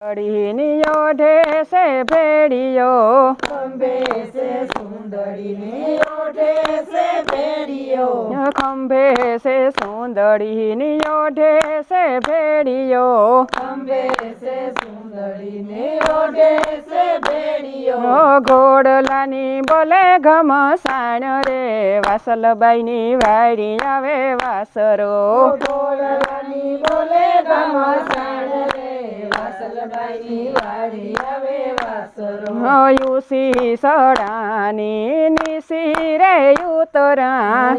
सुंदरी ओढ़े से भेड़ियो खंबे से सुंदरी ने ओढ़े से भेड़ियो खंबे से सुंदरी ओढ़े से भेड़ियो खंबे से सुंदरी ने ओढ़े से भेड़ियो घोड़लानी बोले घमसाण रे वासल बाईनी वाड़ी आवे वासरो घोड़लानी बोले घमसाण रे वासल बाईनी वाड़ी आवे वासरो युसी सड़ानी निसी रे उतरा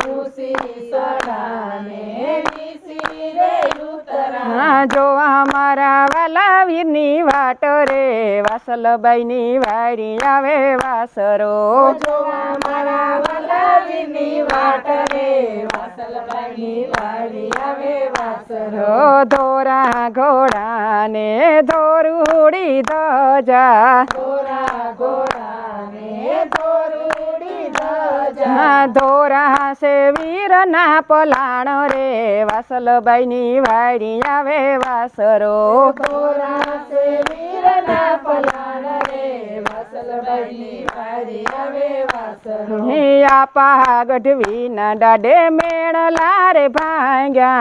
युसी सड़ाने निसी रे उतरा जो हमारा वाला वीरनी वाट रे वासल बाईनी वाड़ी आवे वासरो जो हमारा वाला वीरनी वाट रे वासल बाईनी वाड़ी आवे वासरो धोरा घोड़ा ने धोरुड़ी दजा धोरा घोड़ा ने धोरुड़ी दजा धोरा से वीर ना पलाण रे वासल बाईनी वाड़ी आवे वासरो धोरा से वीर ना पलाण रे वासल बाईनी वाड़ी आवे वासरो आपा गढ़वी ना डाडे मेणला रे भांग्या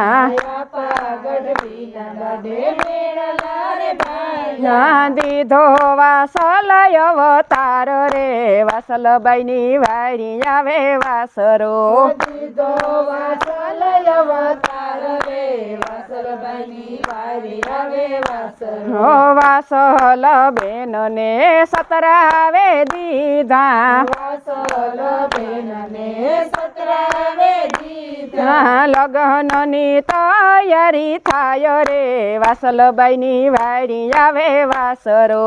गढ़वी ना डाडे मेणला रे भांग्या दीधो वासल अवतार रे वासल बाईनी वाड़ी आवे वासरो दीधो वासल अवतार रे वासल बाईनी वाड़ी आवे वासरो वासल बेन ने सतरावे दीधा वासल बेन ने सतरावे दीधा लगननी तयारी थाय रे वासल बाईनी वाड़ी आवे वासरो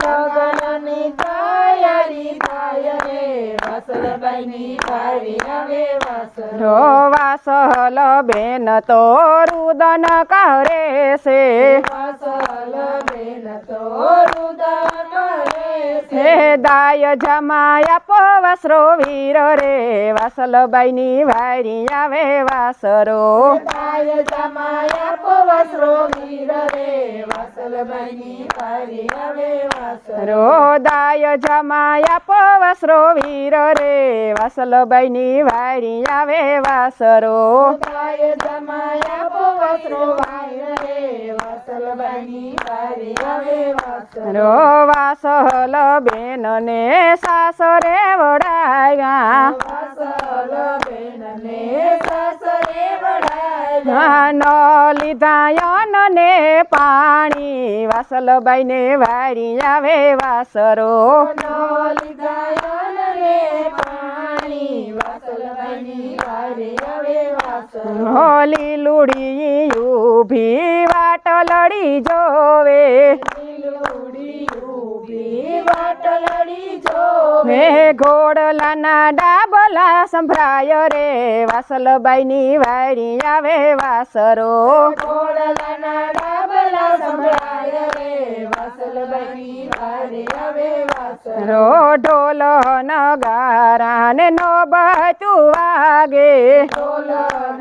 लगननी तयारी थाय रे वासल बाईनी वाड़ी आवे वासरो वासल बेन तो रुदन करे से वासल बेन तो रुदन करे से दाय जमाया पवस्रो वीर रे वासल बाईनी वाड़ी आवे वासरो दाय जमाया पवस्रो वीर रे वासल बाईनी वाड़ी आवे वासरो दाय जमाया पवस्रो वीर रे वासल बाईनी वाड़ी आवे वासरो दाय जमाया पवस्रो वीर रे वासल बाईनी वाड़ी आवे वासरो वासल बेन ने सासरे वडाया वासल बेन ने सासरे वडाया नलिदायन ने पानी वासल बाईने वाड़ी आवे वासरो नलिदायन ने पानी वासल बाईनी वाड़ी आवे वासरो होली लुड़ी उभी वाट लड़ी जोवे लुड़ी उभी वाट लड़ी जोवे घोड़लाना डाबला संभ्राय रे वासल बाईनी वाड़ी आवे वासरो घोड़लाना डाबला संभ्राय रे वासल बाईनी वाड़ी आवे वासरो ढोल नगारा ने नोबतु वागे ढोल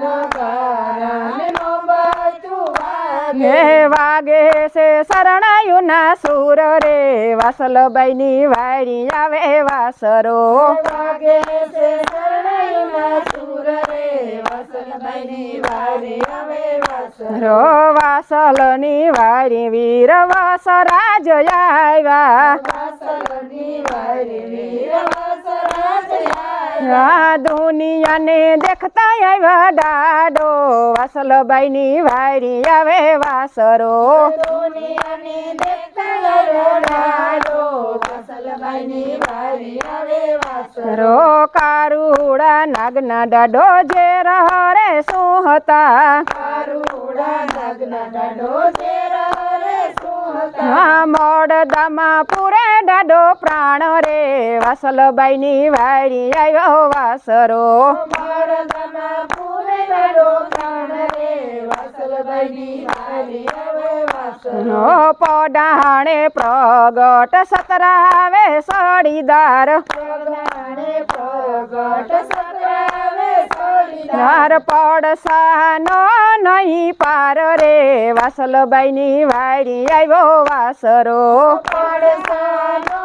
नगारा ने नोबतु वागे वागे से शरणायु ना सुर रे वासल बाईनी वाड़ी आवे वासरो वागे से शरणायु ना सुर रे वासल बाईनी वाड़ी आवे वासरो वासलनी वाड़ी वीर वासराज आएगा वासलनी वाड़ी वीर वासराज आएगा दुनिया ने देखता आएगा डाडो वासल बाईनी वाड़ी आवे वासरो दुनिया ने देखता आएगा डाडो वासल बाईनी वाड़ी आवे वासरो कारुड़ा नागना डाडो जे रे सुहता कारुड़ा नागना डाडो जे रे सुहता मोड़दामा पूरे डाडो प्राण रे वासल बाईनी वाड़ी आयो वासरो मोड़दामा पूरे डाडो प्राण रे वासल बाईनी वाड़ी आवे वासरो पडाणे प्रगट सतरावे सड़ीदार प्रगाणे प्रगट सतरावे सड़ीदार નર પડસાનો નહીં પાર રે વાસલબાઈની વાડી આવ્યો વાસરો પડસાનો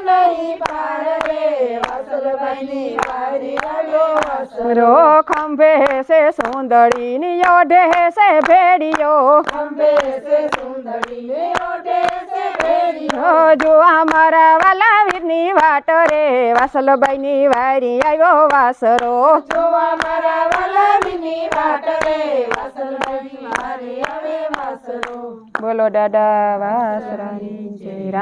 નહીં પાર રે વાસલબાઈની વાડી આવ્યો વાસરો રો ખંભે છે સુંદરીની ઓઢે છે ભેડિયો ખંભે છે સુંદરીને ઓઢે છે ભેડિયો જો અમારા વાલા વીરની વાટ રે વાસલબાઈની વાડી આવ્યો વાસરો જોવા મારા વાલાવીની વાટ રે વાસલબાઈની વાડી આવે વાસરો બોલો દાદા વાસરાની જય રામ.